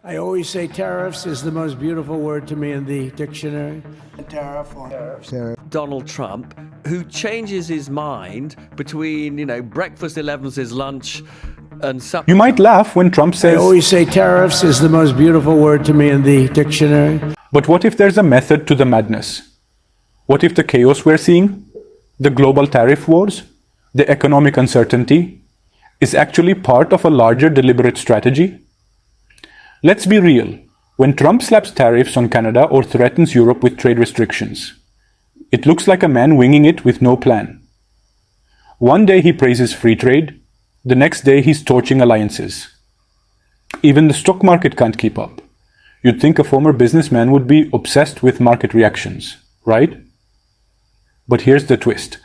I always say tariffs is the most beautiful word to me in the dictionary. Tariff or tariffs. Donald Trump, who changes his mind between, breakfast 11's his lunch and supper. You might laugh when Trump says, I always say tariffs is the most beautiful word to me in the dictionary. But what if there's a method to the madness? What if the chaos we're seeing, the global tariff wars, the economic uncertainty, is actually part of a larger deliberate strategy? Let's be real. When Trump slaps tariffs on Canada or threatens Europe with trade restrictions, it looks like a man winging it with no plan. One day he praises free trade, the next day he's torching alliances. Even the stock market can't keep up. You'd think a former businessman would be obsessed with market reactions, right? But here's the twist.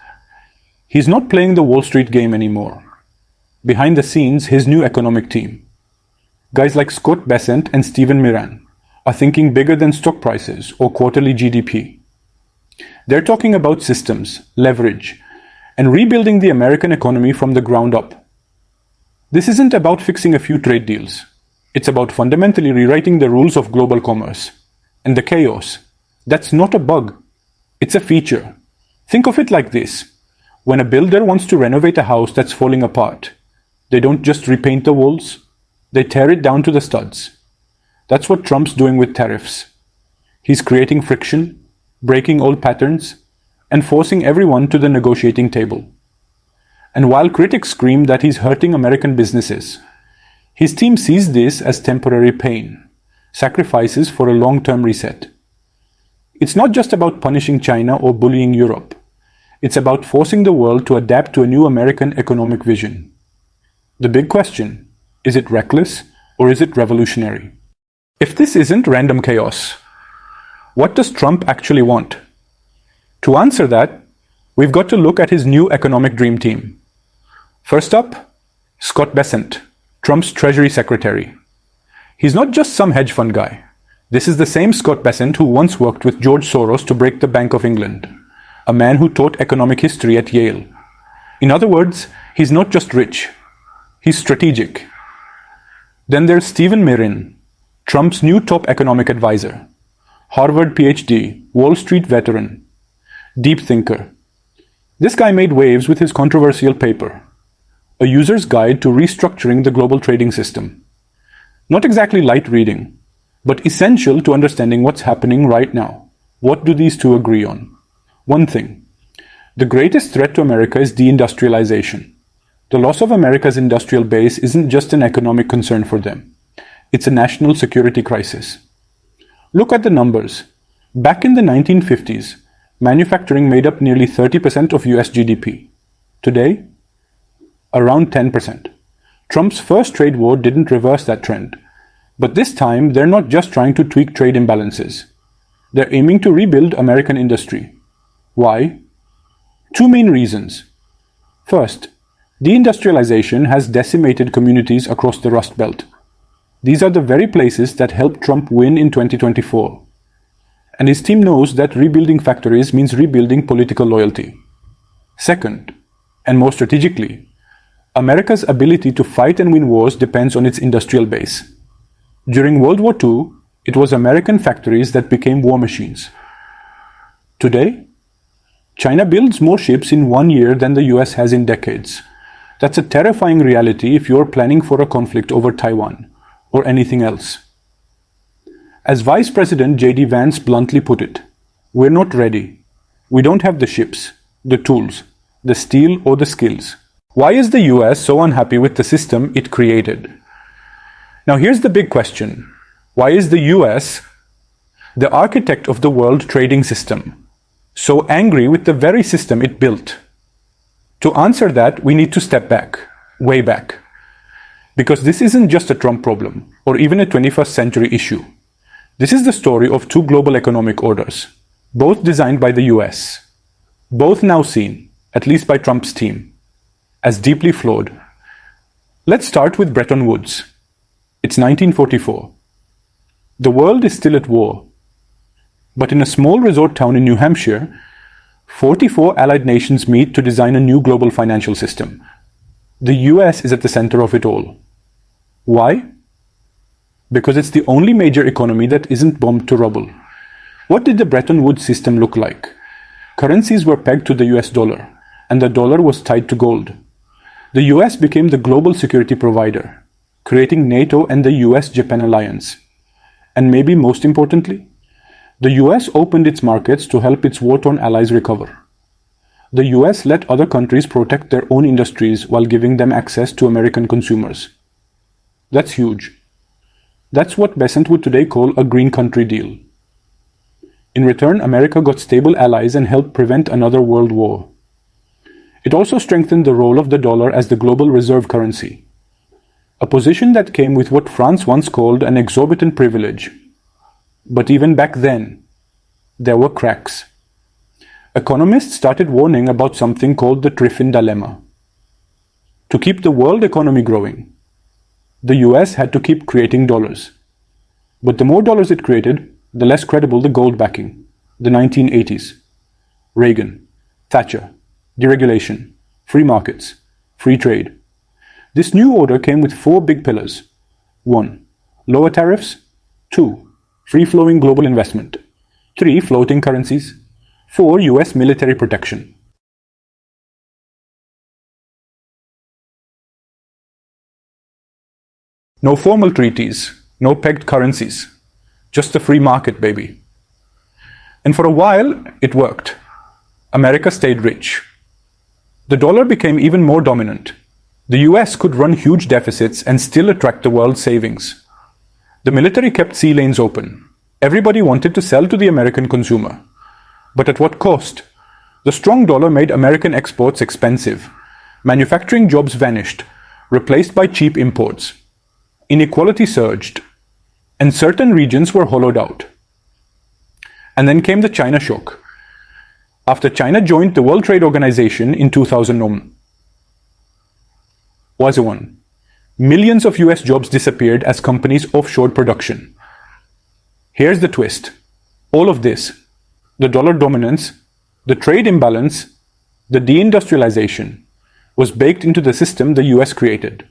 He's not playing the Wall Street game anymore. Behind the scenes, his new economic team, guys like Scott Bessent and Stephen Miran, are thinking bigger than stock prices or quarterly GDP. They're talking about systems, leverage, and rebuilding the American economy from the ground up. This isn't about fixing a few trade deals. It's about fundamentally rewriting the rules of global commerce. And the chaos, that's not a bug. It's a feature. Think of it like this. When a builder wants to renovate a house that's falling apart, they don't just repaint the walls. They tear it down to the studs. That's what Trump's doing with tariffs. He's creating friction, breaking old patterns, and forcing everyone to the negotiating table. And while critics scream that he's hurting American businesses, his team sees this as temporary pain, sacrifices for a long-term reset. It's not just about punishing China or bullying Europe. It's about forcing the world to adapt to a new American economic vision. The big question: is it reckless or is it revolutionary? If this isn't random chaos, what does Trump actually want? To answer that, we've got to look at his new economic dream team. First up, Scott Bessent, Trump's Treasury Secretary. He's not just some hedge fund guy. This is the same Scott Bessent who once worked with George Soros to break the Bank of England, a man who taught economic history at Yale. In other words, he's not just rich, he's strategic. Then there's Stephen Miran, Trump's new top economic advisor, Harvard PhD, Wall Street veteran, deep thinker. This guy made waves with his controversial paper, A User's Guide to Restructuring the Global Trading System. Not exactly light reading, but essential to understanding what's happening right now. What do these two agree on? One thing, the greatest threat to America is deindustrialization. The loss of America's industrial base isn't just an economic concern for them. It's a national security crisis. Look at the numbers. Back in the 1950s, manufacturing made up nearly 30% of US GDP. Today, around 10%. Trump's first trade war didn't reverse that trend. But this time, they're not just trying to tweak trade imbalances. They're aiming to rebuild American industry. Why? Two main reasons. First, deindustrialization has decimated communities across the Rust Belt. These are the very places that helped Trump win in 2024. And his team knows that rebuilding factories means rebuilding political loyalty. Second, and more strategically, America's ability to fight and win wars depends on its industrial base. During World War II, it was American factories that became war machines. Today, China builds more ships in 1 year than the US has in decades. That's a terrifying reality if you're planning for a conflict over Taiwan or anything else. As Vice President J.D. Vance bluntly put it, we're not ready. We don't have the ships, the tools, the steel or the skills. Why is the US so unhappy with the system it created? Now here's the big question. Why is the US, the architect of the world trading system, so angry with the very system it built? To answer that, we need to step back, way back. Because this isn't just a Trump problem, or even a 21st century issue. This is the story of two global economic orders, both designed by the US, both now seen, at least by Trump's team, as deeply flawed. Let's start with Bretton Woods. It's 1944. The world is still at war. But in a small resort town in New Hampshire, 44 allied nations meet to design a new global financial system. The US is at the center of it all. Why? because it's the only major economy that isn't bombed to rubble. What did the Bretton Woods system look like? Currencies were pegged to the US dollar, and the dollar was tied to gold. The US became the global security provider, creating NATO and the US-Japan alliance. And maybe most importantly, the US opened its markets to help its war-torn allies recover. The US let other countries protect their own industries while giving them access to American consumers. That's huge. That's what Besant would today call a green country deal. In return, America got stable allies and helped prevent another world war. It also strengthened the role of the dollar as the global reserve currency, a position that came with what France once called an exorbitant privilege. But even back then, there were cracks. Economists started warning about something called the Triffin dilemma. To keep the world economy growing, the US had to keep creating dollars. But the more dollars it created, the less credible the gold backing. The 1980s. Reagan, Thatcher, deregulation, free markets, free trade. This new order came with 4 big pillars. 1. Lower tariffs. 2. Free-flowing global investment. 3. Floating currencies. 4. US military protection. No formal treaties, no pegged currencies. Just the free market, baby. And for a while, it worked. America stayed rich. The dollar became even more dominant. The US could run huge deficits and still attract the world's savings. The military kept sea lanes open. Everybody wanted to sell to the American consumer. But at what cost? The strong dollar made American exports expensive. Manufacturing jobs vanished, replaced by cheap imports. Inequality surged, and certain regions were hollowed out. And then came the China shock. After China joined the World Trade Organization in 2001, millions of US jobs disappeared as companies offshored production. Here's the twist. All of this, the dollar dominance, the trade imbalance, the deindustrialization, was baked into the system the US created.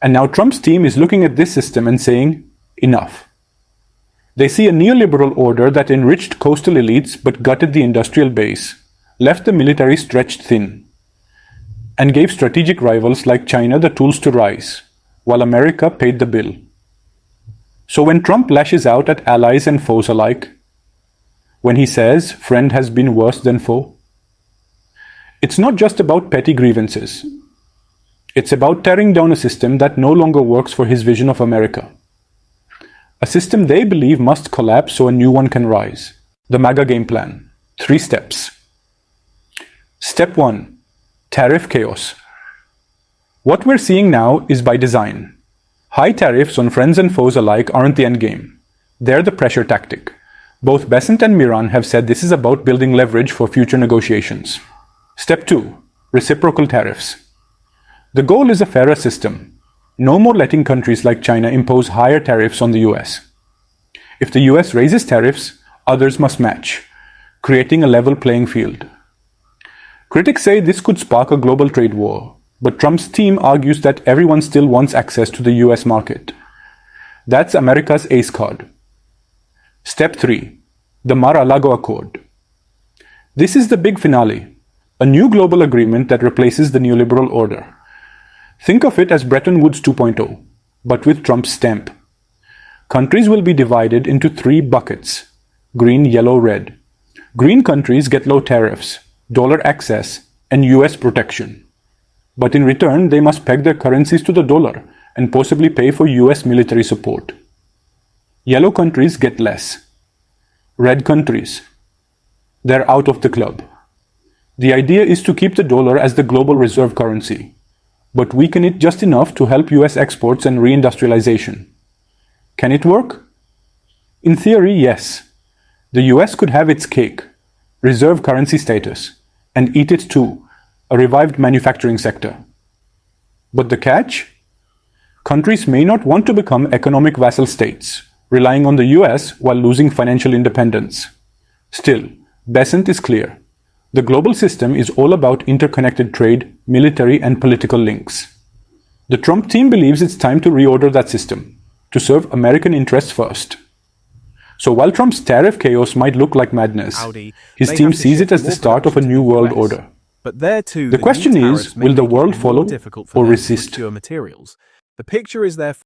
And now Trump's team is looking at this system and saying, enough. They see a neoliberal order that enriched coastal elites but gutted the industrial base, left the military stretched thin, and gave strategic rivals like China the tools to rise, while America paid the bill. So when Trump lashes out at allies and foes alike, when he says friend has been worse than foe, it's not just about petty grievances. It's about tearing down a system that no longer works for his vision of America. A system they believe must collapse so a new one can rise. The MAGA game plan. 3 steps. Step 1. Tariff chaos. What we're seeing now is by design. High tariffs on friends and foes alike aren't the end game. They're the pressure tactic. Both Besant and Miran have said this is about building leverage for future negotiations. Step 2. Reciprocal tariffs. The goal is a fairer system. No more letting countries like China impose higher tariffs on the US. If the US raises tariffs, others must match, creating a level playing field. Critics say this could spark a global trade war, but Trump's team argues that everyone still wants access to the US market. That's America's ace card. Step 3. The Mar-a-Lago Accord. This is the big finale, a new global agreement that replaces the neoliberal order. Think of it as Bretton Woods 2.0, but with Trump's stamp. Countries will be divided into 3 buckets: green, yellow, red. Green countries get low tariffs, dollar access, and US protection. But in return, they must peg their currencies to the dollar and possibly pay for US military support. Yellow countries get less. Red countries, they're out of the club. The idea is to keep the dollar as the global reserve currency, but weaken it just enough to help US exports and reindustrialization. Can it work? In theory, yes. The US could have its cake, reserve currency status, and eat it too, a revived manufacturing sector. But the catch? Countries may not want to become economic vassal states, relying on the US while losing financial independence. Still, Besant is clear. The global system is all about interconnected trade, military, and political links. The Trump team believes it's time to reorder that system, to serve American interests first. So while Trump's tariff chaos might look like madness, his team sees it as the start of a new world order. But there too, The question is, will the world follow or resist? The picture is there.